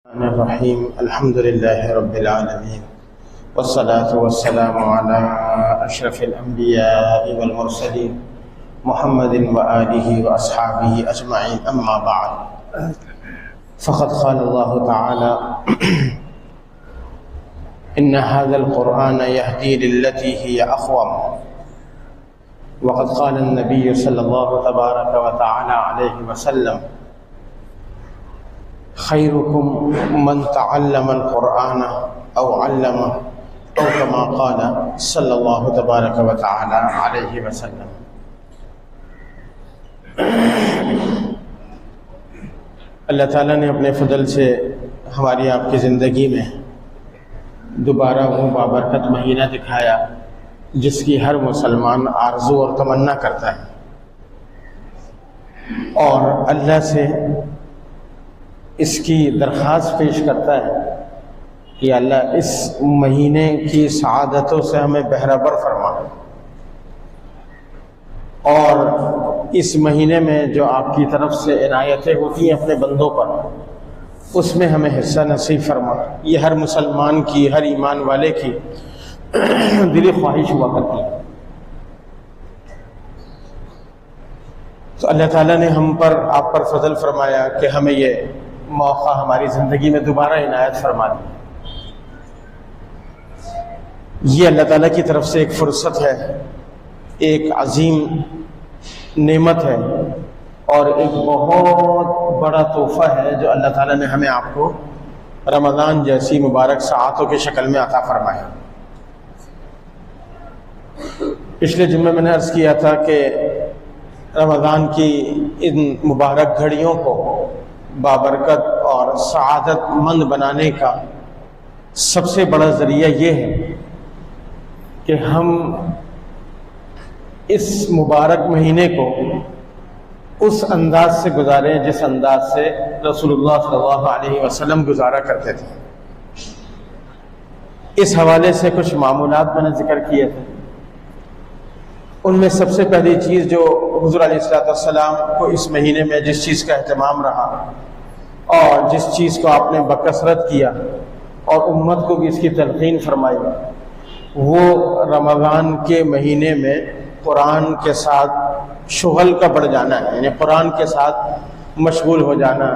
الرحمن الرحيم الحمد لله رب العالمين والصلاة والسلام على أشرف الأنبياء والمرسلين محمد وآله وأصحابه أجمعين أما بعد فقد قال الله تعالى إن هذا القرآن يهدي للتي هي أقوم وقد قال النبي صلى الله تبارك وتعالى عليه وسلم خيركم من تعلم القرآن أو علمه أو كما قال صلی اللہ تبارک و تعالی علیہ وسلم۔ اللہ تعالیٰ نے اپنے فضل سے ہماری آپ کی زندگی میں دوبارہ وہ بابرکت مہینہ دکھایا جس کی ہر مسلمان آرزو اور تمنا کرتا ہے، اور اللہ سے اس کی درخواست پیش کرتا ہے کہ اللہ اس مہینے کی سعادتوں سے ہمیں بہرہ بر فرما، اور اس مہینے میں جو آپ کی طرف سے عنایتیں ہوتی ہیں اپنے بندوں پر، اس میں ہمیں حصہ نصیب فرما۔ یہ ہر مسلمان کی، ہر ایمان والے کی دلی خواہش ہوا کرتی ہے۔ تو اللہ تعالیٰ نے ہم پر، آپ پر فضل فرمایا کہ ہمیں یہ موقع ہماری زندگی میں دوبارہ عنایت فرما دی۔ یہ اللہ تعالیٰ کی طرف سے ایک فرصت ہے، ایک عظیم نعمت ہے، اور ایک بہت بڑا تحفہ ہے جو اللہ تعالیٰ نے ہمیں آپ کو رمضان جیسی مبارک ساعتوں کی شکل میں عطا فرمایا۔ پچھلے جمعے میں نے عرض کیا تھا کہ رمضان کی ان مبارک گھڑیوں کو بابرکت اور سعادت مند بنانے کا سب سے بڑا ذریعہ یہ ہے کہ ہم اس مبارک مہینے کو اس انداز سے گزاریں جس انداز سے رسول اللہ صلی اللہ علیہ وسلم گزارا کرتے تھے۔ اس حوالے سے کچھ معمولات میں نے ذکر کیے تھے۔ ان میں سب سے پہلی چیز جو حضور علیہ السلام کو اس مہینے میں جس چیز کا اہتمام رہا اور جس چیز کو آپ نے بکثرت کیا اور امت کو بھی اس کی تلقین فرمائی، وہ رمضان کے مہینے میں قرآن کے ساتھ شغل کا بڑھ جانا ہے، یعنی قرآن کے ساتھ مشغول ہو جانا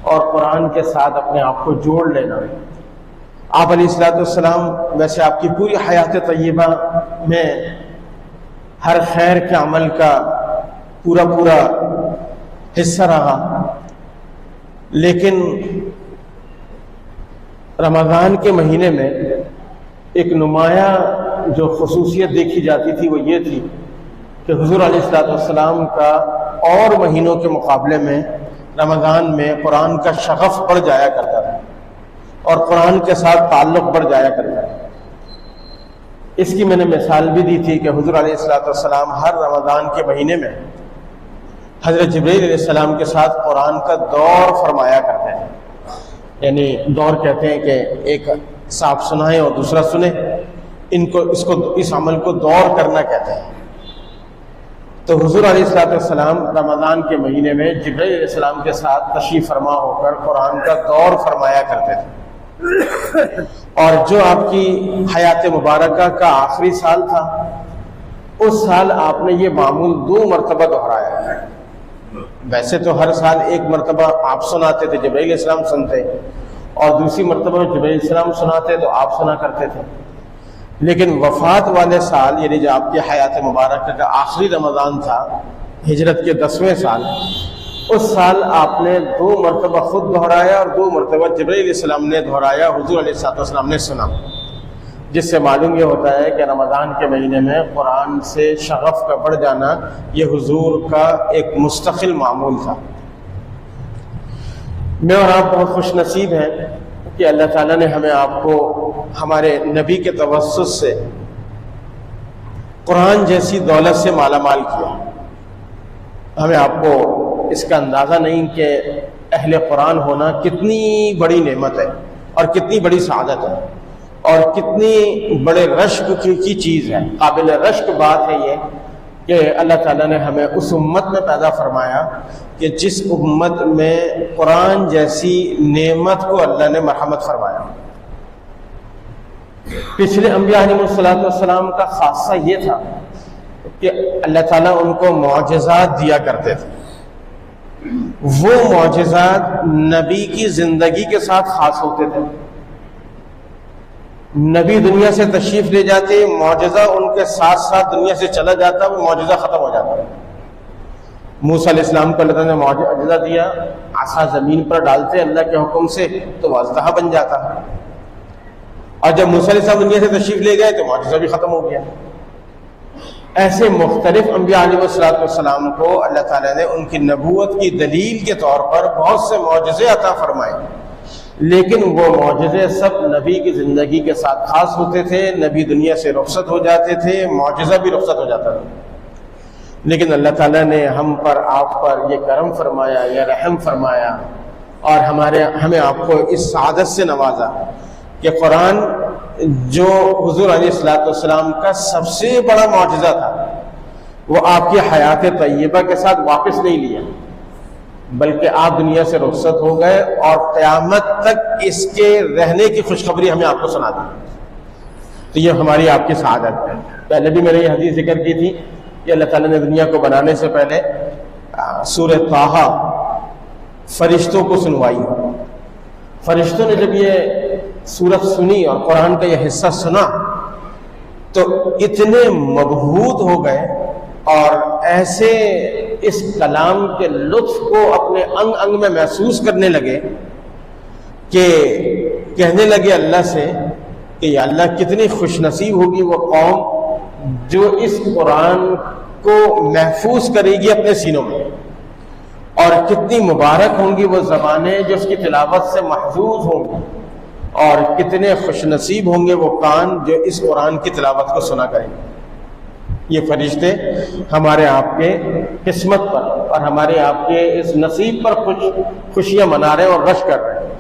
اور قرآن کے ساتھ اپنے آپ کو جوڑ لینا۔ آپ علیہ السلام ویسے آپ کی پوری حیات طیبہ میں ہر خیر کے عمل کا پورا حصہ رہا، لیکن رمضان کے مہینے میں ایک نمایاں جو خصوصیت دیکھی جاتی تھی وہ یہ تھی کہ حضور علیہ السلام کا اور مہینوں کے مقابلے میں رمضان میں قرآن کا شغف بڑھ جایا کرتا تھا اور قرآن کے ساتھ تعلق بڑھ جایا کرتا تھا۔ اس کی میں نے مثال بھی دی تھی کہ حضور علیہ السلام ہر رمضان کے مہینے میں حضرت جبرائیل علیہ السلام کے ساتھ قرآن کا دور فرمایا کرتے ہیں، یعنی دور کہتے ہیں کہ ایک صاحب سنائے اور دوسرا سنے، اس عمل کو دور کرنا کہتے ہیں۔ تو حضور علیہ السلام رمضان کے مہینے میں جبرائیل علیہ السلام کے ساتھ تشریف فرما ہو کر قرآن کا دور فرمایا کرتے تھے، اور جو آپ کی حیات مبارکہ کا آخری سال تھا اس سال آپ نے یہ معمول 2 مرتبہ دہرایا۔ ویسے تو ہر سال 1 مرتبہ آپ سناتے تھے، جبرائیل علیہ السلام سنتے، اور دوسری مرتبہ جبرائیل علیہ السلام سناتے تو آپ سنا کرتے تھے، لیکن وفات والے سال یعنی جو آپ کی حیات مبارکہ کا آخری رمضان تھا ہجرت کے 10ویں سال، اس سال آپ نے 2 مرتبہ خود دہرایا اور 2 مرتبہ جبرائیل علیہ السلام نے دہرایا، حضور علیہ السلام نے سنا، جس سے معلوم یہ ہوتا ہے کہ رمضان کے مہینے میں قرآن سے شغف کا بڑھ جانا یہ حضور کا ایک مستقل معمول تھا۔ میں اور آپ بہت خوش نصیب ہیں کہ اللہ تعالیٰ نے ہمیں آپ کو ہمارے نبی کے توسط سے قرآن جیسی دولت سے مالا مال کیا۔ ہمیں آپ کو اس کا اندازہ نہیں کہ اہل قرآن ہونا کتنی بڑی نعمت ہے اور کتنی بڑی سعادت ہے اور کتنی بڑے رشک کی چیز ہے، قابل رشک بات ہے یہ کہ اللہ تعالیٰ نے ہمیں اس امت میں پیدا فرمایا کہ جس امت میں قرآن جیسی نعمت کو اللہ نے مرحمت فرمایا۔ پچھلے انبیاء علیہ السلام کا خاصہ یہ تھا کہ اللہ تعالیٰ ان کو معجزات دیا کرتے تھے، وہ معجزات نبی کی زندگی کے ساتھ خاص ہوتے تھے۔ نبی دنیا سے تشریف لے جاتے، معجزہ ان کے ساتھ ساتھ دنیا سے چلا جاتا، وہ معجزہ ختم ہو جاتا۔ موسیٰ علیہ السلام کو اللہ تعالیٰ نے معجزہ دیا، عصا زمین پر ڈالتے اللہ کے حکم سے تو وہ اژدہا بن جاتا، اور جب موسیٰ علیہ السلام دنیا سے تشریف لے گئے تو معجزہ بھی ختم ہو گیا۔ ایسے مختلف انبیاء علیہ السلام کو اللہ تعالیٰ نے ان کی نبوت کی دلیل کے طور پر بہت سے معجزے عطا فرمائے، لیکن وہ معجزے سب نبی کی زندگی کے ساتھ خاص ہوتے تھے۔ نبی دنیا سے رخصت ہو جاتے تھے، معجزہ بھی رخصت ہو جاتا تھا۔ لیکن اللہ تعالیٰ نے ہم پر، آپ پر یہ کرم فرمایا، یہ رحم فرمایا، اور ہمیں آپ کو اس سعادت سے نوازا کہ قرآن جو حضور علیہ السلام کا سب سے بڑا معجزہ تھا، وہ آپ کی حیات طیبہ کے ساتھ واپس نہیں لیا، بلکہ آپ دنیا سے رخصت ہو گئے اور قیامت تک اس کے رہنے کی خوشخبری ہمیں آپ کو سنا دی۔ تو یہ ہماری آپ کی سعادت ہے۔ پہلے بھی میں نے یہ حدیث ذکر کی تھی کہ اللہ تعالیٰ نے دنیا کو بنانے سے پہلے سورہ طٰہٰ فرشتوں کو سنوائی۔ فرشتوں نے جب یہ سورت سنی اور قرآن کا یہ حصہ سنا تو اتنے مبہوت ہو گئے اور ایسے اس کلام کے لطف کو اپنے انگ انگ میں محسوس کرنے لگے کہ کہنے لگے اللہ سے کہ یا اللہ کتنی خوش نصیب ہوگی وہ قوم جو اس قرآن کو محفوظ کرے گی اپنے سینوں میں، اور کتنی مبارک ہوں گی وہ زبانیں جو اس کی تلاوت سے محفوظ ہوں گی، اور کتنے خوش نصیب ہوں گے وہ کان جو اس قرآن کی تلاوت کو سنا کریں گے۔ یہ فرشتے ہمارے آپ کے قسمت پر اور ہمارے آپ کے اس نصیب پر خوشیاں منا رہے ہیں اور رش کر رہے ہیں۔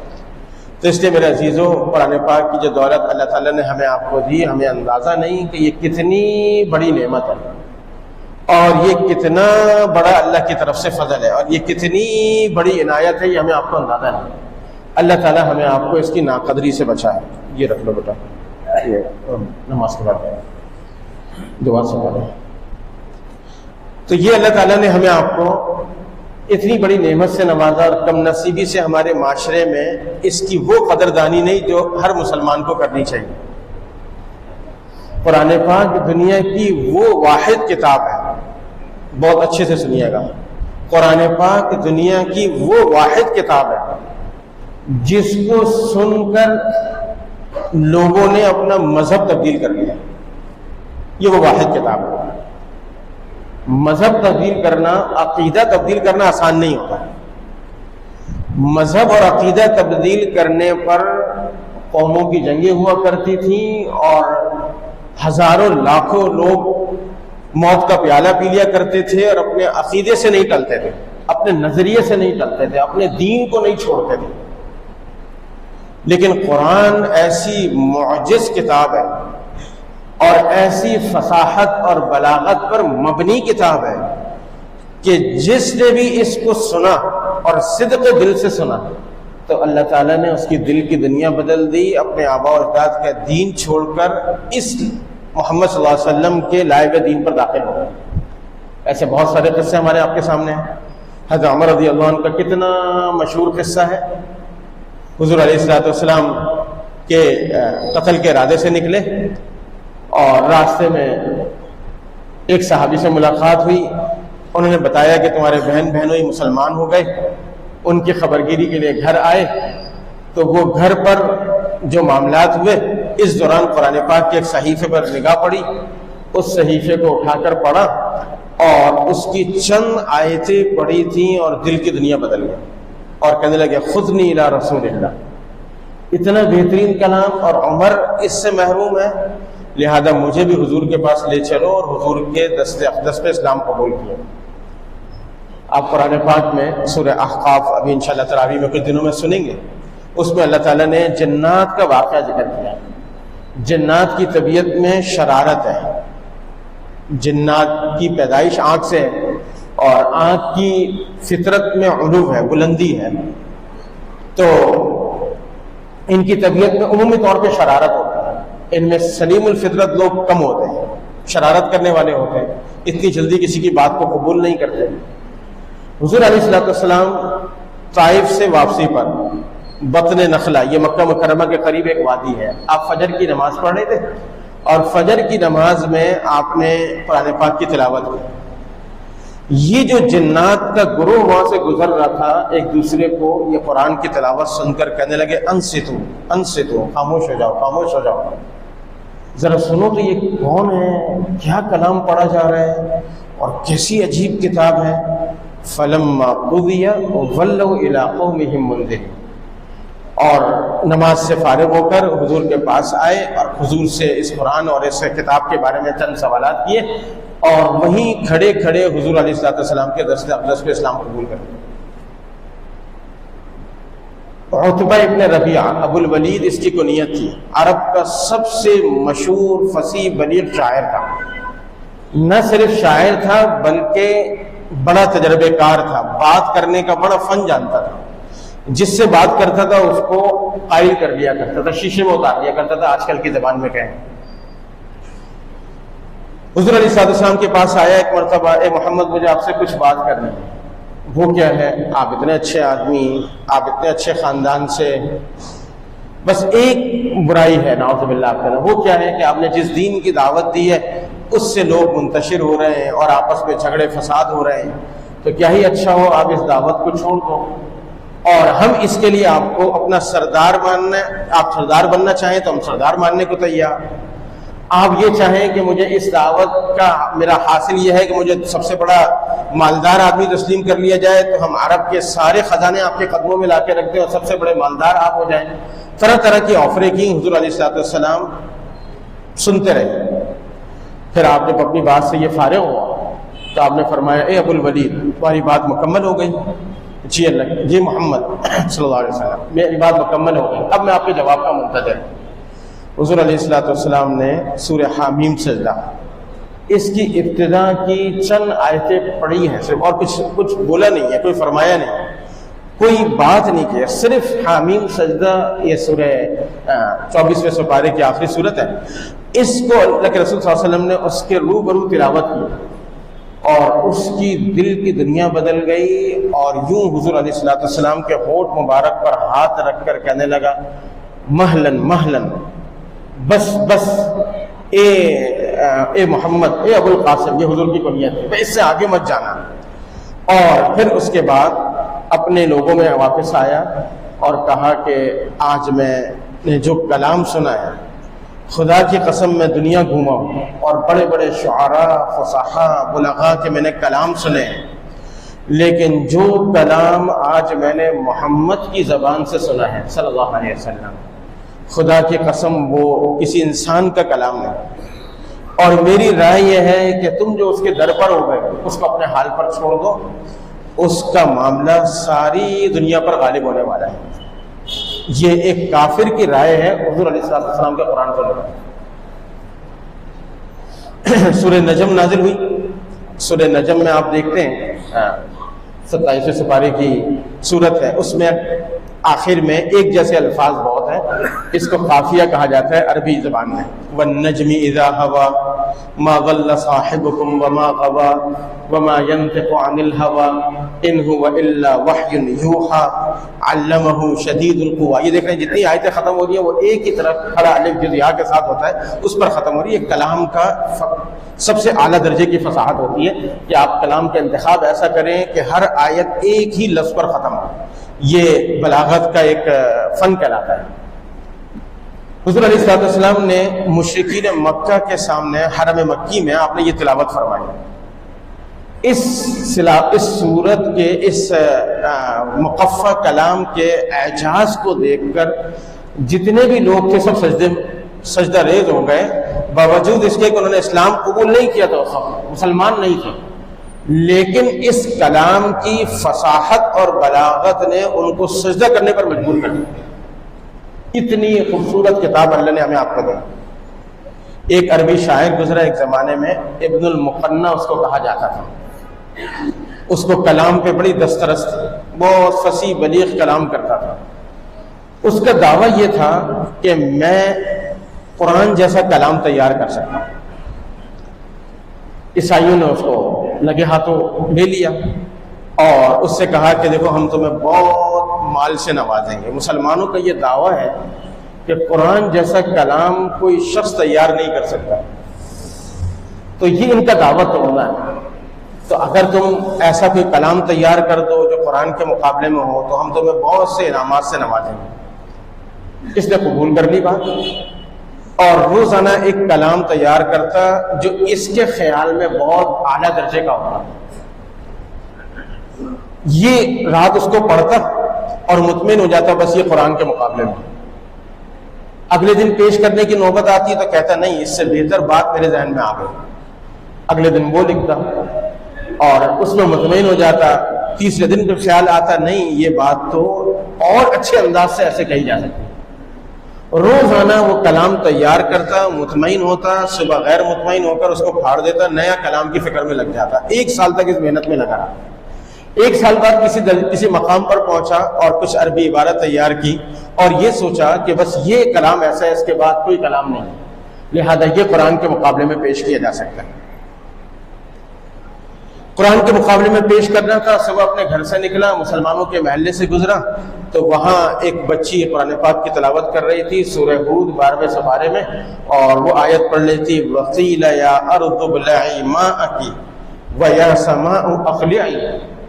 تو اس لیے میرے عزیزوں، قرآن پاک کی جو دولت اللہ تعالیٰ نے ہمیں آپ کو دی، ہمیں اندازہ نہیں کہ یہ کتنی بڑی نعمت ہے، اور یہ کتنا بڑا اللہ کی طرف سے فضل ہے، اور یہ کتنی بڑی عنایت ہے، یہ ہمیں آپ کو اندازہ نہیں۔ اللہ تعالیٰ ہمیں آپ کو اس کی ناقدری سے بچائے۔ یہ رکھ لو بیٹا، یہ نماز کے بعد دعا سے پڑھیں۔ تو یہ اللہ تعالیٰ نے ہمیں آپ کو اتنی بڑی نعمت سے نوازا، اور کم نصیبی سے ہمارے معاشرے میں اس کی وہ قدردانی نہیں جو ہر مسلمان کو کرنی چاہیے۔ قرآن پاک دنیا کی وہ واحد کتاب ہے، بہت اچھے سے سنیے گا، قرآن پاک دنیا کی وہ واحد کتاب ہے جس کو سن کر لوگوں نے اپنا مذہب تبدیل کر لیا۔ یہ وہ واحد کتاب ہے۔ مذہب تبدیل کرنا، عقیدہ تبدیل کرنا آسان نہیں ہوتا۔ مذہب اور عقیدہ تبدیل کرنے پر قوموں کی جنگیں ہوا کرتی تھیں، اور ہزاروں لاکھوں لوگ موت کا پیالہ پی لیا کرتے تھے، اور اپنے عقیدے سے نہیں ٹلتے تھے، اپنے نظریے سے نہیں ٹلتے تھے، اپنے دین کو نہیں چھوڑتے تھے۔ لیکن قرآن ایسی معجز کتاب ہے اور ایسی فصاحت اور بلاغت پر مبنی کتاب ہے کہ جس نے بھی اس کو سنا اور صدق دل سے سنا تو اللہ تعالیٰ نے اس کی دل کی دنیا بدل دی، اپنے آباء و اجداد کا دین چھوڑ کر اس محمد صلی اللہ علیہ وسلم کے لائے ہوئے دین پر داخل ہو گئے۔ ایسے بہت سارے قصے ہمارے آپ کے سامنے ہیں۔ حضرت عمر رضی اللہ عنہ کا کتنا مشہور قصہ ہے۔ حضور علیہ السلام کے قتل کے ارادے سے نکلے، اور راستے میں ایک صحابی سے ملاقات ہوئی، انہوں نے بتایا کہ تمہارے بہن بہنوئی مسلمان ہو گئے۔ ان کی خبرگیری کے لیے گھر آئے تو وہ گھر پر جو معاملات ہوئے، اس دوران قرآن پاک کے ایک صحیفے پر نگاہ پڑی، اس صحیفے کو اٹھا کر پڑھا اور اس کی چند آیتیں پڑھی تھیں اور دل کی دنیا بدل گئی، اور کہنے لگے خذنی الی رسول اللہ۔ اتنا بہترین کلام، اور عمر اس سے محروم ہے، لہذا مجھے بھی حضور کے پاس لے چلو، اور حضور کے دست اقدس پہ اسلام قبول کیا۔ آپ قرآن پاک میں سورہ احقاف ابھی انشاءاللہ تراویح میں کچھ دنوں میں سنیں گے، اس میں اللہ تعالیٰ نے جنات کا واقعہ ذکر کیا۔ جنات کی طبیعت میں شرارت ہے، جنات کی پیدائش آنکھ سے ہے اور آنکھ کی فطرت میں علو ہے، بلندی ہے، تو ان کی طبیعت میں عمومی طور پہ شرارت ہوتی ہے۔ ان میں سلیم الفطرت لوگ کم ہوتے ہیں، شرارت کرنے والے ہوتے ہیں، اتنی جلدی کسی کی بات کو قبول نہیں کرتے۔ حضور علیہ السلام طائف سے واپسی پر بطن نخلہ، یہ مکہ مکرمہ کے قریب ایک وادی ہے، آپ فجر کی نماز پڑھ رہے تھے اور فجر کی نماز میں آپ نے قرآن پاک کی تلاوت کی۔ یہ جو جنات کا گروہ وہاں سے گزر رہا تھا، ایک دوسرے کو یہ قرآن کی تلاوت سن کر کہنے لگے انصتو انصتو، خاموش ہو جاؤ، خاموش ہو جاؤ، ذرا سنو تو یہ کون ہے، کیا کلام پڑھا جا رہا ہے اور کیسی عجیب کتاب ہے۔ فلما قضی ولوا الی قومہم منذرین، اور نماز سے فارغ ہو کر حضور کے پاس آئے اور حضور سے اس قرآن اور اس کتاب کے بارے میں چند سوالات کیے، اور وہیں کھڑے کھڑے حضور علیہ السلام کے درس اقدس پہ اسلام قبول کر لیا۔ عتبہ ابن ربیعہ ابو الولید اس کی کنیت تھی، عرب کا سب سے مشہور فصیح بلیغ شاعر تھا، نہ صرف شاعر تھا بلکہ بڑا تجربے کار تھا، بات کرنے کا بڑا فن جانتا تھا، جس سے بات کرتا تھا اس کو قائل کر لیا کرتا تھا، شیشے میں اتار دیا کرتا تھا، آج کل کی زبان میں کہیں۔ حضور علیہ السلام کے پاس آیا ایک مرتبہ، اے محمد مجھے آپ سے کچھ بات کرنی ہے۔ وہ کیا ہے؟ آپ اتنے اچھے آدمی، آپ اتنے اچھے خاندان سے، بس ایک برائی ہے نعوذ باللہ آپ کا۔ وہ کیا ہے کہ آپ نے جس دین کی دعوت دی ہے اس سے لوگ منتشر ہو رہے ہیں اور آپس میں جھگڑے فساد ہو رہے ہیں، تو کیا ہی اچھا ہو آپ اس دعوت کو چھوڑ دو، اور ہم اس کے لیے آپ کو اپنا سردار ماننا ہے، آپ سردار بننا چاہیں تو ہم سردار ماننے کو تیار، آپ یہ چاہیں کہ مجھے اس دعوت کا میرا حاصل یہ ہے کہ مجھے سب سے بڑا مالدار آدمی تسلیم کر لیا جائے تو ہم عرب کے سارے خزانے آپ کے قدموں میں لا کے رکھ دیں اور سب سے بڑے مالدار آپ ہو جائیں۔ طرح طرح کی آفریں کی، حضور علیہ السلام سنتے رہے۔ پھر آپ جب اپنی بات سے یہ فارغ ہوا تو آپ نے فرمایا اے ابو الولید تمہاری بات مکمل ہو گئی؟ جی اللہ، جی محمد صلی اللہ علیہ وسلم میری بات مکمل ہو گئی، اب میں آپ کے جواب کا منتظر ہوں۔ حضور علیہ السلام نے سورہ حامیم سجدہ، اس کی ابتدا کی چند آیتیں پڑھی ہیں صرف، اور کچھ بولا نہیں ہے، کوئی فرمایا نہیں، کوئی بات نہیں کی، صرف حامیم سجدہ، یہ سورہ 24ویں سپارے کی آخری صورت ہے، اس کو اللہ کے رسول صلی اللہ علیہ وسلم نے اس کے روبرو تلاوت کی اور اس کی دل کی دنیا بدل گئی، اور یوں حضور علیہ السلام کے ہونٹ مبارک پر ہاتھ رکھ کر کہنے لگا مہلن مہلن، بس بس اے محمد، اے ابو القاسم، یہ حضور کی کنیت ہے، اس سے آگے مت جانا۔ اور پھر اس کے بعد اپنے لوگوں میں واپس آیا اور کہا کہ آج میں نے جو کلام سنا ہے، خدا کی قسم میں دنیا گھوما ہوں اور بڑے بڑے شعراء، فصحاء، بلغاء کے میں نے کلام سنے ہیں، لیکن جو کلام آج میں نے محمد کی زبان سے سنا ہے صلی اللہ علیہ وسلم، خدا کی قسم وہ کسی انسان کا کلام نہیں، اور میری رائے یہ ہے کہ تم جو اس کے در پر ہو گئے اس کو اپنے حال پر چھوڑ دو، اس کا معاملہ ساری دنیا پر غالب ہونے والا ہے۔ یہ ایک کافر کی رائے ہے حضور علیہ السلام کے قرآن پر۔ سورہ نجم نازل ہوئی، سورہ نجم میں آپ دیکھتے ہیں 27ویں سپارے کی صورت ہے، اس میں آخر میں ایک جیسے الفاظ بہت ہیں، اس کو قافیہ کہا جاتا ہے عربی زبان میں۔ والنجم اذا ہوا ما ضل صاحبكم وما غوا وما ينطق عن الهوى ان هو الا وحي يوحى علمه شدید القوى۔ یہ دیکھ رہے ہیں جتنی آیتیں ختم ہو رہی ہیں وہ ایک ہی طرف کھڑا الف جو یا کے ساتھ ہوتا ہے اس پر ختم ہو رہی ہے۔ کلام کا سب سے اعلیٰ درجے کی فصاحت ہوتی ہے کہ آپ کلام کا انتخاب ایسا کریں کہ ہر آیت ایک ہی لفظ پر ختم ہو، یہ بلاغت کا ایک فن کہلاتا ہے۔ حضور علیہ السلام نے مشرکین مکہ کے سامنے حرم مکی میں آپ نے یہ تلاوت فرمائی۔ اس صورت کے اس مقفع کلام کے اعجاز کو دیکھ کر جتنے بھی لوگ تھے سب سجدہ ریز ہو گئے، باوجود اس کے کہ انہوں نے اسلام قبول نہیں کیا تھا، سب مسلمان نہیں تھے، لیکن اس کلام کی فصاحت اور بلاغت نے ان کو سجدہ کرنے پر مجبور کر دیا۔ اتنی خوبصورت کتاب اللہ نے ہمیں آپ کو دی۔ ایک عربی شاعر گزرا ایک زمانے میں، ابن المقنع اس کو کہا جاتا تھا. اس کو کلام پہ بڑی دسترس تھی، بہت فصیح بلیغ کلام کرتا تھا. اس کا دعویٰ یہ تھا کہ میں قرآن جیسا کلام تیار کر سکتا ہوں. عیسائیوں نے اس کو لگے ہاتھوں لے لیا اور اس سے کہا کہ دیکھو ہم تمہیں بہت مال سے نوازیں گے. مسلمانوں کا یہ دعویٰ ہے کہ قرآن جیسا کلام کوئی شخص تیار نہیں کر سکتا. تو یہ ان کا دعویٰ تو ہونا ہے. تو اگر تم ایسا کوئی کلام تیار کر دو جو قرآن کے مقابلے میں ہو تو ہم تمہیں بہت سے انعامات سے نوازیں گے. اس نے قبول کر لی بات اور روزانہ ایک کلام تیار کرتا جو اس کے خیال میں بہت اعلیٰ درجے کا ہوتا. یہ رات اس کو پڑھتا اور مطمئن ہو جاتا بس یہ قرآن کے مقابلے میں. اگلے دن پیش کرنے کی نوبت آتی ہے تو کہتا نہیں اس سے بہتر بات میرے ذہن میں آ گئی. اگلے دن وہ لکھتا اور اس میں مطمئن ہو جاتا. تیسرے دن پہ خیال آتا نہیں یہ بات تو اور اچھے انداز سے ایسے کہی جا سکتی. روزانہ وہ کلام تیار کرتا، مطمئن ہوتا، صبح غیر مطمئن ہو کر اس کو پھاڑ دیتا، نیا کلام کی فکر میں لگ جاتا. 1 سال تک اس محنت میں لگا رہا. 1 سال بعد کسی مقام پر پہنچا اور کچھ عربی عبارت تیار کی اور یہ سوچا کہ بس یہ کلام ایسا ہے، اس کے بعد کوئی کلام نہیں، لہذا یہ قرآن کے مقابلے میں پیش کیا جا سکتا ہے. قرآن کے مقابلے میں پیش کرنا تھا. صبح اپنے گھر سے نکلا، مسلمانوں کے محلے سے گزرا تو وہاں ایک بچی قرآن پاک کی تلاوت کر رہی تھی سورہ ہود 12ویں سپارے میں، اور وہ آیت پڑھ رہی تھی وَقِيلَ يَا أَرْضُ ابْلَعِي مَاءَكِ وَيَا سَمَاءُ أَقْلِعِي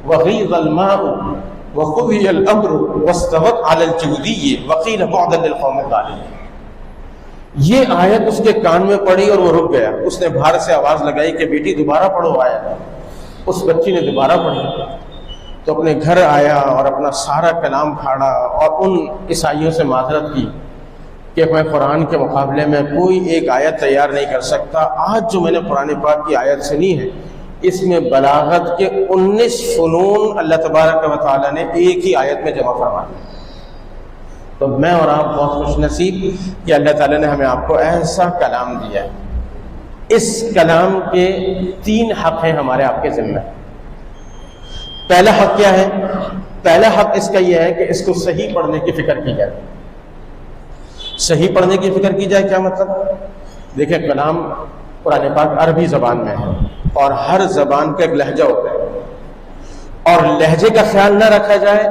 وَغِيضَ الْمَاءُ وَقُضِيَ الْأَمْرُ وَاسْتَوَتْ عَلَى الْجُودِيِّ وَقِيلَ بُعْدًا لِلْقَوْمِ الظَّالِمِينَ. یہ آیت اس کے کان میں پڑی اور وہ رک گیا. اس نے باہر سے آواز لگائی کہ بیٹی دوبارہ پڑھو آیت. اس بچی نے دوبارہ پڑھی تو اپنے گھر آیا اور اپنا سارا کلام پھاڑا اور ان عیسائیوں سے معذرت کی کہ میں قرآن کے مقابلے میں کوئی ایک آیت تیار نہیں کر سکتا. آج جو میں نے قرآن پاک کی آیت سنی ہے اس میں بلاغت کے 19 فنون اللہ تبارک و تعالیٰ نے ایک ہی آیت میں جمع فرما دیا. تو میں اور آپ بہت خوش نصیب کہ اللہ تعالیٰ نے ہمیں آپ کو ایسا کلام دیا ہے. اس کلام کے 3 حق ہیں ہمارے آپ کے ذمہ. پہلا حق کیا ہے؟ پہلا حق اس کا یہ ہے کہ اس کو صحیح پڑھنے کی فکر کی جائے. صحیح پڑھنے کی فکر کی جائے کیا مطلب؟ دیکھیں کلام قرآن پاک عربی زبان میں ہے اور ہر زبان کا ایک لہجہ ہوتا ہے اور لہجے کا خیال نہ رکھا جائے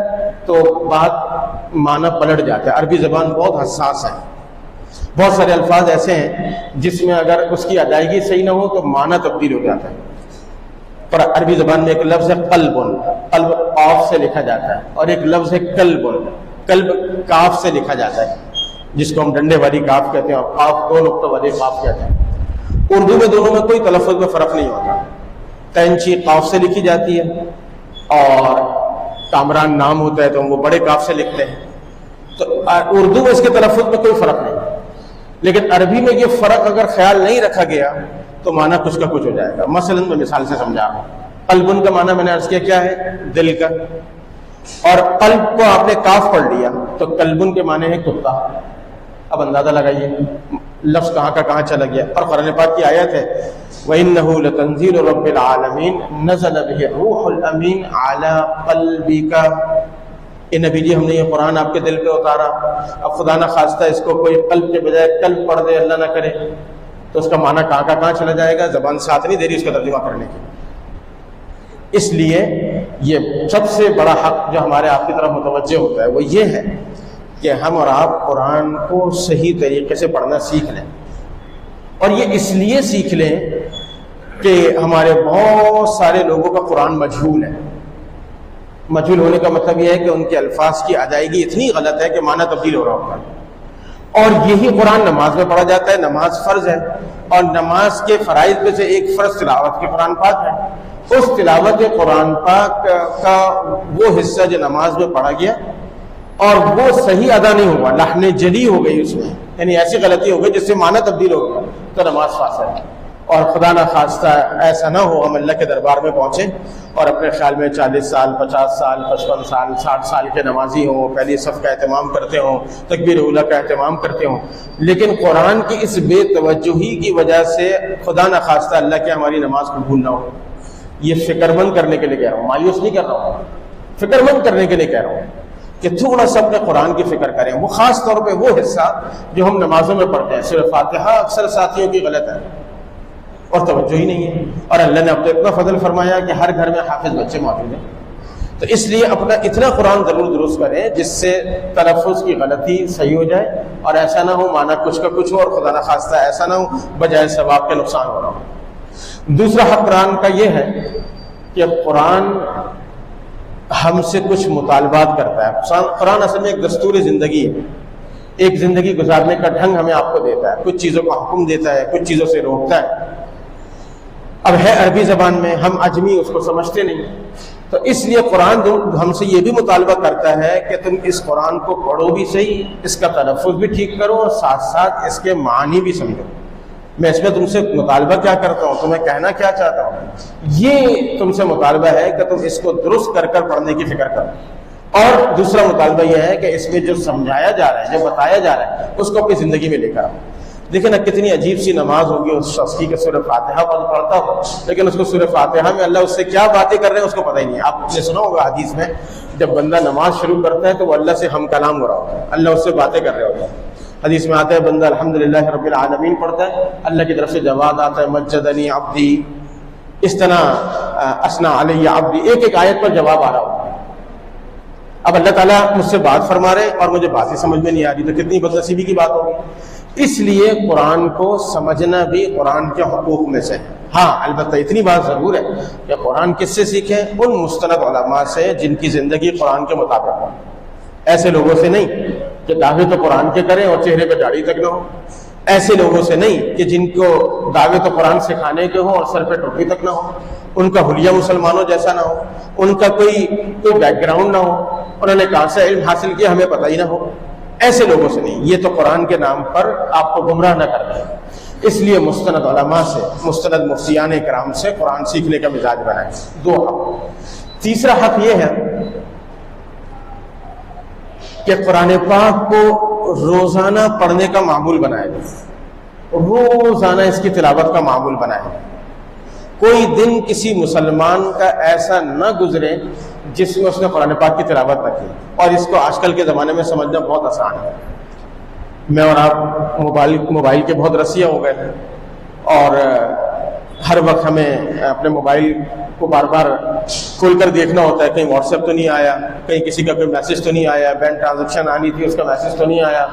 تو بات معنی پلٹ جاتا ہے. عربی زبان بہت حساس ہے. بہت سارے الفاظ ایسے ہیں جس میں اگر اس کی ادائیگی صحیح نہ ہو تو معنی تبدیل ہو جاتا ہے. پر عربی زبان میں ایک لفظ ہے قلب. قلب قاف سے لکھا جاتا ہے اور ایک لفظ ہے قلب. قلب کاف سے لکھا جاتا ہے جس کو ہم ڈنڈے والی کاف کہتے ہیں اور قاف 2 نقطہ والی قاف کہتے ہیں. اردو میں دونوں میں کوئی تلفظ میں فرق نہیں ہوتا. تینچی قاف سے لکھی جاتی ہے اور کامران نام ہوتا ہے تو ہم وہ بڑے کاف سے لکھتے ہیں. تو اردو میں اس کے تلفظ میں کوئی فرق نہیں، لیکن عربی میں یہ فرق اگر خیال نہیں رکھا گیا تو معنی کچھ کا کچھ ہو جائے گا. مثلا میں مثال سے سمجھا رہا ہوں. قلبن کا معنی میں نے عرض کیا ہے؟ دل کا. اور قلب کو آپ نے کاف پڑھ لیا تو قلبن کے معنی ہے کتا. اب اندازہ لگائیے لفظ کہاں کا کہاں چلا گیا. اور قرآن پاک کی آیت ہے وَإِنَّهُ لَتَنزِيلُ رَبِّ الْعَالَمِينَ نَزَلَ بِهِ الرُّوحُ الْأَمِينُ عَلَى قَلْبِكَ. اے نبی جی ہم نے یہ قرآن آپ کے دل پہ اتارا. اب خدا نہ خواستہ اس کو کوئی قلب کے بجائے قلب پڑھ دے، اللہ نہ کرے، تو اس کا معنی کہاں کا کہاں چلا جائے گا. زبان ساتھ نہیں دے رہی اس کا ترجمہ کرنے کی. اس لیے یہ سب سے بڑا حق جو ہمارے آپ کی طرف متوجہ ہوتا ہے وہ یہ ہے کہ ہم اور آپ قرآن کو صحیح طریقے سے پڑھنا سیکھ لیں. اور یہ اس لیے سیکھ لیں کہ ہمارے بہت سارے لوگوں کا قرآن مجہول ہے. مجہول ہونے کا مطلب یہ ہے کہ ان کے الفاظ کی ادائیگی اتنی غلط ہے کہ معنی تبدیل ہو رہا ہوتا ہے. اور یہی قرآن نماز میں پڑھا جاتا ہے. نماز فرض ہے اور نماز کے فرائض میں سے ایک فرض تلاوت کی قرآن پاک ہے. اس تلاوت قرآن پاک کا وہ حصہ جو نماز میں پڑھا گیا اور وہ صحیح ادا نہیں ہوا، لحن جلی ہو گئی اس میں، یعنی ایسی غلطی ہو گئی جس سے معنی تبدیل ہو گیا، تو نماز فاسد ہے. اور خدا نہ خواستہ ایسا نہ ہو ہم اللہ کے دربار میں پہنچیں اور اپنے خیال میں 40 سال 50 سال 55 سال 60 سال کے نمازی ہوں، پہلی صف کا اہتمام کرتے ہوں، تکبیر اولیٰ کا اہتمام کرتے ہوں، لیکن قرآن کی اس بے توجہی کی وجہ سے خدا نہ خواستہ اللہ کے ہماری نماز قبول نہ ہو۔ یہ فکر مند کرنے کے لیے کہہ رہا ہوں، مایوس نہیں کر رہا ہوں، فکر مند کرنے کے لیے کہہ رہا ہوں کہ تھوڑا سا اپنے قرآن کی فکر کریں، وہ خاص طور پہ وہ حصہ جو ہم نمازوں میں پڑھتے ہیں۔ سورہ فاتحہ اکثر ساتھیوں کی غلط ہے اور توجہ ہی نہیں ہے، اور اللہ نے اب تو اتنا فضل فرمایا کہ ہر گھر میں حافظ بچے موجود ہیں، تو اس لیے اپنا اتنا قرآن ضرور درست کریں جس سے تلفظ کی غلطی صحیح ہو جائے، اور ایسا نہ ہو مانا کچھ کا کچھ ہو اور خدا نہ خواستہ ایسا نہ ہو بجائے ثواب کے نقصان ہو رہا ہو۔ دوسرا حق قرآن کا یہ ہے کہ قرآن ہم سے کچھ مطالبات کرتا ہے۔ قرآن اصل میں ایک دستور زندگی ہے، ایک زندگی گزارنے کا ڈھنگ ہمیں آپ کو دیتا ہے، کچھ چیزوں کا حکم دیتا ہے، کچھ چیزوں سے روکتا ہے۔ اب ہے عربی زبان میں، ہم عجمی اس کو سمجھتے نہیں، تو اس لیے قرآن ہم سے یہ بھی مطالبہ کرتا ہے کہ تم اس قرآن کو پڑھو بھی صحیح، اس کا تلفظ بھی ٹھیک کرو اور ساتھ ساتھ اس کے معنی بھی سمجھو۔ میں اس میں تم سے مطالبہ کیا کرتا ہوں، تمہیں کہنا کیا چاہتا ہوں، یہ تم سے مطالبہ ہے کہ تم اس کو درست کر کر پڑھنے کی فکر کرو۔ اور دوسرا مطالبہ یہ ہے کہ اس میں جو سمجھایا جا رہا ہے، جو بتایا جا رہا ہے، اس کو اپنی زندگی میں لے کر آؤ۔ دیکھیں نا کتنی عجیب سی نماز ہوگی اس شخص کی کہ سورہ فاتحہ پڑھتا ہو، لیکن اس کو سورہ فاتحہ میں اللہ اس سے کیا باتیں کر رہے ہیں اس کو پتہ ہی نہیں۔ آپ نے سنا ہوگا حدیث میں جب بندہ نماز شروع کرتا ہے تو وہ اللہ سے ہم کلام ہو رہا ہوتا ہے، اللہ اس سے باتیں کر رہے ہوتے ہیں۔ حدیث میں آتا ہے بندہ الحمدللہ رب العالمین پڑھتا ہے، اللہ کی طرف سے جواب آتا ہے مجدنی عبدی، اس طرح اثنا علی عبدی، ایک ایک آیت پر جواب آ رہا ہوتا ہے۔ اب اللہ تعالیٰ مجھ سے بات فرما رہے اور مجھے بات ہی سمجھ میں نہیں آ رہی، تو کتنی بدنصیبی کی بات ہوگی۔ اس لیے قرآن کو سمجھنا بھی قرآن کے حقوق میں سے ہے۔ ہاں البتہ اتنی بات ضرور ہے کہ قرآن کس سے سیکھیں؟ ان مستند علماء سے جن کی زندگی قرآن کے مطابق ہو، ایسے لوگوں سے نہیں کہ دعوے تو قرآن کے کریں اور چہرے پہ داڑھی تک نہ ہو، ایسے لوگوں سے نہیں کہ جن کو دعوے تو قرآن سکھانے کے ہوں اور سر پہ ٹوپی تک نہ ہو، ان کا حلیہ مسلمانوں جیسا نہ ہو، ان کا کوئی بیک گراؤنڈ نہ ہو، انہوں نے کہاں سے علم حاصل کیا ہمیں پتہ ہی نہ ہو، ایسے لوگوں سے نہیں۔ یہ تو قرآن کے نام پر آپ کو گمراہ نہ کر دیں، اس لیے مستند علماء سے، مستند مفتیان کرام سے قرآن سیکھنے کا مزاج بنائیں۔ دو حق۔ تیسرا حق یہ ہے کہ قرآن پاک کو روزانہ پڑھنے کا معمول بنائے، روزانہ اس کی تلاوت کا معمول بنائے۔ کوئی دن کسی مسلمان کا ایسا نہ گزرے جس میں اس نے قرآن پاک کی تلاوت نہ کی، اور اس کو آج کل کے زمانے میں سمجھنا بہت آسان ہے۔ میں اور آپ موبائل کے بہت رسیہ ہو گئے ہیں، اور ہر وقت ہمیں اپنے موبائل کو بار بار کھول کر دیکھنا ہوتا ہے، کہیں واٹس ایپ تو نہیں آیا، کہیں کسی کا کوئی میسج تو نہیں آیا، بینک ٹرانزیکشن آنی تھی اس کا میسج تو نہیں آیا۔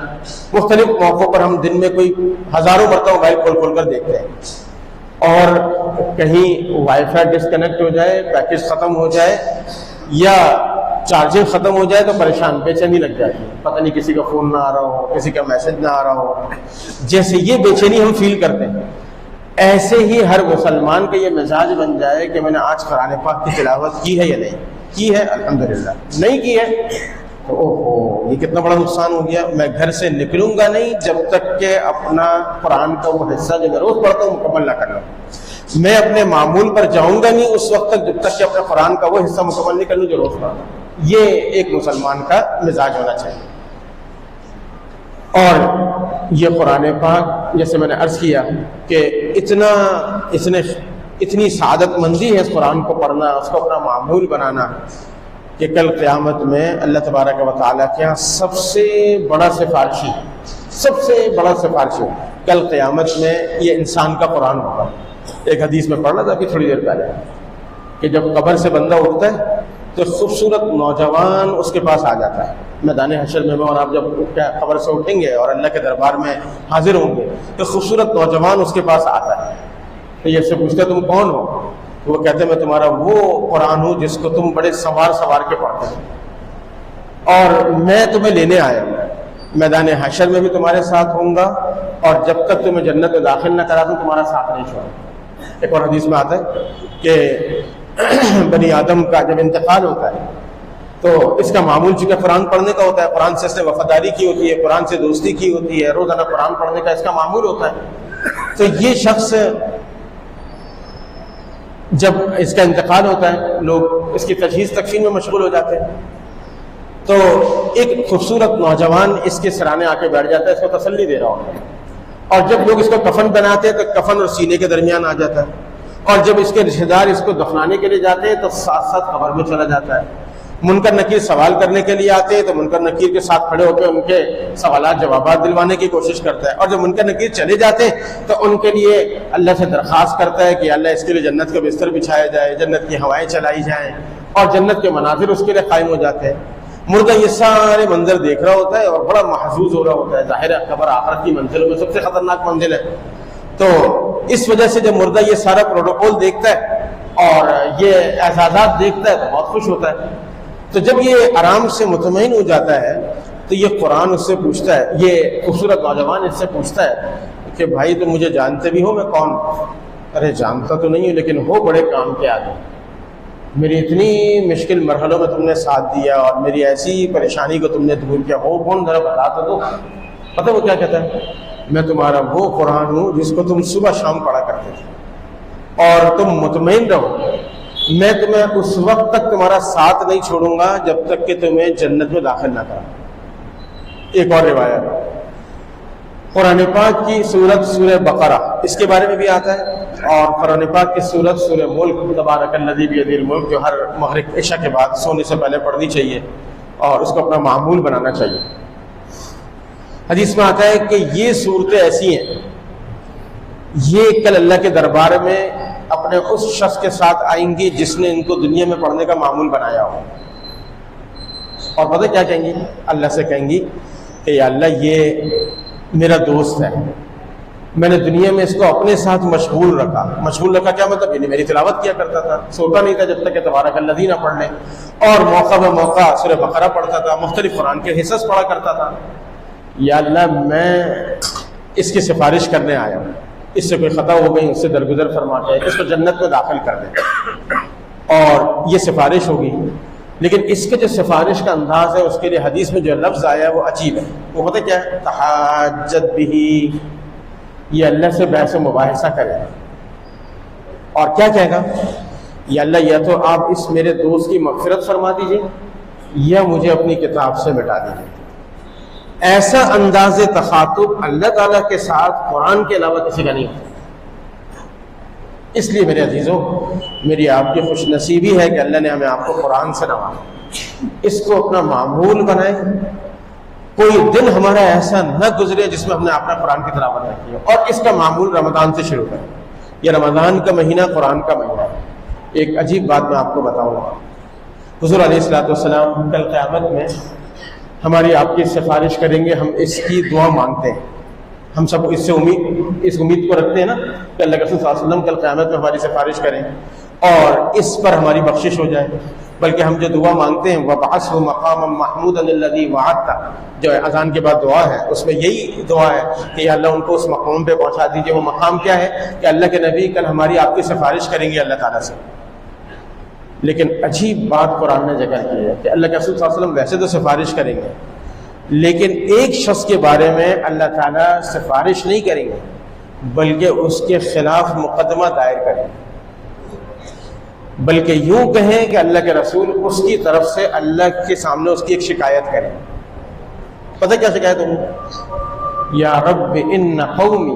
مختلف موقعوں پر ہم دن میں کوئی ہزاروں مرتبہ موبائل کھول کر دیکھتے ہیں، اور کہیں وائی فائی ڈسکنیکٹ ہو جائے، پیکج ختم ہو جائے یا چارجنگ ختم ہو جائے تو پریشان بے چینی لگ جاتی ہے، پتہ نہیں کسی کا فون نہ آ رہا ہو، کسی کا میسج نہ آ رہا ہو۔ جیسے یہ بے چینی ہم فیل کرتے ہیں، ایسے ہی ہر مسلمان کا یہ مزاج بن جائے کہ میں نے آج قرآن پاک کی تلاوت کی ہے یا نہیں کی ہے، الحمدللہ نہیں کی ہے تو اوہو یہ کتنا بڑا نقصان ہو گیا، میں گھر سے نکلوں گا نہیں جب تک کہ اپنا قرآن کا وہ حصہ جو میں روز پڑھتا ہوں مکمل نہ کر لوں، میں اپنے معمول پر جاؤں گا نہیں اس وقت تک جب تک کہ اپنے قرآن کا وہ حصہ مکمل نہیں کر لوں جو روز پڑھتا ہوں۔ یہ ایک مسلمان کا مزاج ہونا چاہیے۔ اور یہ قرآن پاک جیسے میں نے عرض کیا کہ اتنی سعادت مندی ہے اس قرآن کو پڑھنا، اس کو اپنا معمول بنانا، کہ کل قیامت میں اللہ تبارک و تعالیٰ کے یہاں سب سے بڑا سفارشی کل قیامت میں یہ انسان کا قرآن ہوگا۔ ایک حدیث میں پڑھنا تھا ابھی تھوڑی دیر پہلے کہ جب قبر سے بندہ اٹھتا ہے تو خوبصورت نوجوان اس کے پاس آ جاتا ہے میدان حشر میں، اور آپ جب قبر سے اٹھیں گے اور اللہ کے دربار میں حاضر ہوں گے تو خوبصورت نوجوان اس کے پاس آتا ہے، تو یہ سے پوچھتا تم کون ہو؟ تو وہ کہتے ہیں میں تمہارا وہ قرآن ہوں جس کو تم بڑے سوار کے پڑھتے ہو، اور میں تمہیں لینے آیا ہوں، میدان حشر میں بھی تمہارے ساتھ ہوں گا، اور جب تک تمہیں جنت میں داخل نہ کرا دوں تمہارا ساتھ نہیں چھوڑوں۔ ایک اور حدیث میں آتا ہے کہ بنی آدم کا جب انتقال ہوتا ہے تو اس کا معمول چونکہ قرآن پڑھنے کا ہوتا ہے، قرآن سے اس نے وفاداری کی ہوتی ہے، قرآن سے دوستی کی ہوتی ہے، روزانہ قرآن پڑھنے کا اس کا معمول ہوتا ہے، تو یہ شخص جب اس کا انتقال ہوتا ہے لوگ اس کی تجہیز تکفین میں مشغول ہو جاتے ہیں، تو ایک خوبصورت نوجوان اس کے سرانے آ کے بیٹھ جاتا ہے، اس کو تسلی دے رہا ہوتا ہے، اور جب لوگ اس کو کفن بناتے ہیں تو کفن اور سینے کے درمیان آ جاتا ہے، اور جب اس کے رشتہ دار اس کو دفنانے کے لیے جاتے ہیں تو ساتھ ساتھ قبر میں چلا جاتا ہے۔ منکر نکیر سوال کرنے کے لیے آتے ہیں تو منکر نکیر کے ساتھ کھڑے ہو کے ان کے سوالات جوابات دلوانے کی کوشش کرتا ہے، اور جب منکر نکیر چلے جاتے ہیں تو ان کے لیے اللہ سے درخواست کرتا ہے کہ اللہ اس کے لیے جنت کا بستر بچھایا جائے، جنت کی ہوائیں چلائی جائیں، اور جنت کے مناظر اس کے لیے قائم ہو جاتے ہیں۔ مردہ یہ سارے منظر دیکھ رہا ہوتا ہے اور بڑا محظوظ ہو رہا ہوتا ہے، ظاہر ہے قبر آخرت کی منزلوں میں سب سے خطرناک منزل ہے، تو اس وجہ سے جب مردہ یہ سارا پروٹوکول دیکھتا ہے اور یہ اعزازات دیکھتا ہے تو بہت خوش ہوتا ہے۔ تو جب یہ آرام سے مطمئن ہو جاتا ہے تو یہ قرآن اس سے پوچھتا ہے، یہ خوبصورت نوجوان اس سے پوچھتا ہے کہ بھائی تم مجھے جانتے بھی ہو میں کون؟ ارے جانتا تو نہیں ہوں، لیکن ہو بڑے کام کے آدمی، میری اتنی مشکل مرحلوں میں تم نے ساتھ دیا اور میری ایسی پریشانی کو تم نے دور کیا، ہو کون ذرا بتا تو دو۔ پتہ وہ کیا کہتا ہے؟ میں تمہارا وہ قرآن ہوں جس کو تم صبح شام پڑھا کرتے تھے، اور تم مطمئن رہو میں تمہیں اس وقت تک تمہارا ساتھ نہیں چھوڑوں گا جب تک کہ تمہیں جنت میں داخل نہ کرا۔ ایک اور روایت قرآن پاک کی سورت سورہ بقرہ اس کے بارے میں بھی آتا ہے، اور قرآن پاک کی سورت سورہ ملک تبارک الذی بیدہ الملک جو ہر مغرب عشاء کے بعد سونے سے پہلے پڑھنی چاہیے اور اس کو اپنا معمول بنانا چاہیے۔ حدیث میں آتا ہے کہ یہ صورتیں ایسی ہیں، یہ کل اللہ کے دربار میں اپنے اس شخص کے ساتھ آئیں گی جس نے ان کو دنیا میں پڑھنے کا معمول بنایا ہو، اور پتہ کیا کہیں گی؟ اللہ سے کہیں گی کہ یا اللہ یہ میرا دوست ہے، میں نے دنیا میں اس کو اپنے ساتھ مشغول رکھا۔ مشغول رکھا کیا مطلب؟ یعنی میری تلاوت کیا کرتا تھا، سوتا نہیں تھا جب تک کہ تبارک الذی نہ پڑھ لے، اور موقع بہ موقع سورہ بقرہ پڑھتا تھا، مختلف قرآن کے حصص پڑھا کرتا تھا۔ یا اللہ میں اس کی سفارش کرنے آیا ہوں، اس سے کوئی خطا ہو گئی اس سے درگزر فرما کے اس کو جنت میں داخل کر دیں، اور یہ سفارش ہوگی۔ لیکن اس کے جو سفارش کا انداز ہے اس کے لیے حدیث میں جو لفظ آیا ہے وہ عجیب ہے، وہ پتہ کیا ہے؟ تحاجت بھی، یہ اللہ سے بحث و مباحثہ کرے، اور کیا کہے گا؟ یا اللہ یا تو آپ اس میرے دوست کی مغفرت فرما دیجئے یا مجھے اپنی کتاب سے مٹا دیجئے۔ ایسا انداز تخاطب اللہ تعالیٰ کے ساتھ قرآن کے علاوہ کسی کا نہیں ہوتا۔ اس لیے میرے عزیزوں، میری آپ کی خوش نصیبی ہے کہ اللہ نے ہمیں آپ کو قرآن سے نوازا، اس کو اپنا معمول بنائیں، کوئی دن ہمارا ایسا نہ گزرے جس میں ہم نے اپنا قرآن کی تلاوت نہ کی، اور اس کا معمول رمضان سے شروع کریں۔ یہ رمضان کا مہینہ قرآن کا مہینہ ہے۔ ایک عجیب بات میں آپ کو بتاؤں گا، حضور علیہ الصلوۃ والسلام کل قیامت میں ہماری آپ کی سفارش کریں گے، ہم اس کی دعا مانگتے ہیں، ہم سب اس امید کو رکھتے ہیں نا کہ اللہ کے رسول صلی اللہ علیہ وسلم کل قیامت میں ہماری سفارش کریں اور اس پر ہماری بخشش ہو جائے۔ بلکہ ہم جو دعا مانگتے ہیں وَبَعَثْهُ مَقَامًا مَحْمُودًا الَّذِي وَعَدتَّ، جو اذان کے بعد دعا ہے اس میں یہی دعا ہے کہ یا اللہ ان کو اس مقام پہ پہنچا دیجیے۔ وہ مقام کیا ہے؟ کہ اللہ کے نبی کل ہماری آپ کی سفارش کریں گے اللہ تعالیٰ سے۔ لیکن عجیب بات قرآن نے ذکر کی ہے کہ اللہ کے رسول صلی اللہ علیہ وسلم ویسے تو سفارش کریں گے، لیکن ایک شخص کے بارے میں اللہ تعالیٰ سفارش نہیں کریں گے بلکہ اس کے خلاف مقدمہ دائر کریں گے، بلکہ یوں کہیں کہ اللہ کے رسول اس کی طرف سے اللہ کے سامنے اس کی ایک شکایت کریں۔ پتہ کیا شکایت ہوگی؟ یا رب ان قومی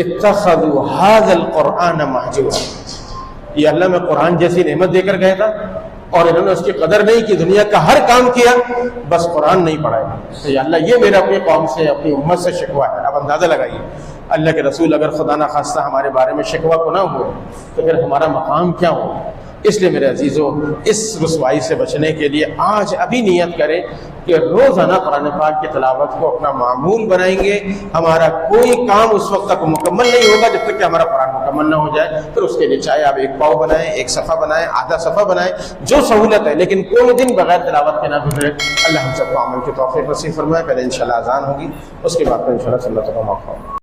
اتخذوا هذا القرآن مہجورا، یہ اللہ میں قرآن جیسی نعمت دے کر گیا تھا اور انہوں نے اس کی قدر نہیں کی، دنیا کا ہر کام کیا بس قرآن نہیں پڑھایا۔ تو یا اللہ یہ میرا اپنی قوم سے اپنی امت سے شکوہ ہے۔ اب اندازہ لگائیے اللہ کے رسول اگر خدا نہ خواستہ ہمارے بارے میں شکوہ کو نہ ہو تو پھر ہمارا مقام کیا ہو؟ اس لیے میرے عزیزوں، اس رسوائی سے بچنے کے لیے آج ابھی نیت کریں کہ روزانہ قرآن پاک کی تلاوت کو اپنا معمول بنائیں گے۔ ہمارا کوئی کام اس وقت تک مکمل نہیں ہوگا جب تک کہ ہمارا قرآن مکمل نہ ہو جائے۔ پھر اس کے لیے چاہے آپ ایک پاؤ بنائیں، ایک صفحہ بنائیں، آدھا صفحہ بنائیں، جو سہولت ہے، لیکن کوئی دن بغیر تلاوت کے نہ گزرے۔ اللہ ہم سب کو عمل کی توفیق نصیب فرمائے۔ پہلے انشاءاللہ اذان ہوگی، اس کے بعد پھر انشاءاللہ صلی اللہ علیہ وسلم موقع ہوگا۔